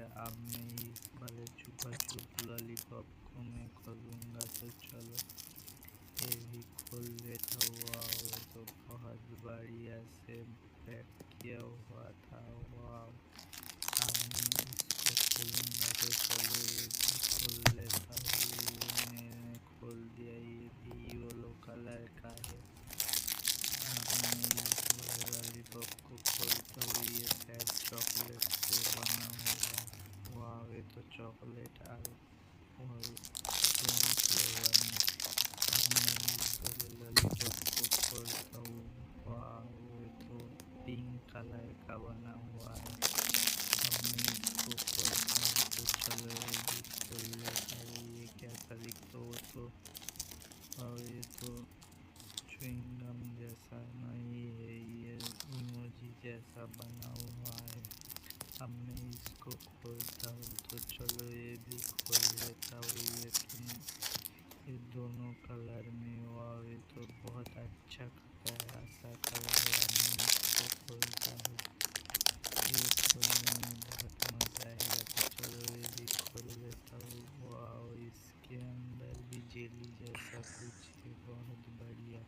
बढ़िया। अब मैं इस वाले चुपा चुप लॉलीपॉप को मैं खोलूँगा, तो चलो ये भी खोल लेता हुआ। ये तो बहुत बढ़िया से पैक किया हुआ था। वाह, अब मैं इसको खोलूँगा, तो चलो ये भी खोल लेता हूँ। मैंने खोल दिया, ये भी येलो कलर का है। अब मैं इस वाले लॉलीपॉप को खोलता हूँ, ये शायद चॉकलेट से बना होगा। वाह, ये तो चॉकलेट और क्रीमी फ्लेवर में। अब मैं इस वाले लॉलीपॉप को खोलता हूँ। वाह, ये तो पिंक कलर का बना हुआ है। अब मैं इसको खोलता हूँ, तो चलो ये भी खोल लेता हूँ। ये कैसा दिखता हो तो, और ये तो च्युइंगम जैसा नहीं है, ये इमोजी जैसा बना हुआ है। अब मैं इसको खोलता हूँ, तो चलो ये भी खोल लेता हूँ। ये दोनों कलर में। वाह, ये तो बहुत अच्छा प्यारा सा कलर है। अब मैं इसको खोलता हूँ, ये खोलने में बहुत मज़ा आएगा, तो चलो ये भी खोल लेता हूँ। वाह, इसके अंदर भी जेली जैसा कुछ है, बहुत बढ़िया।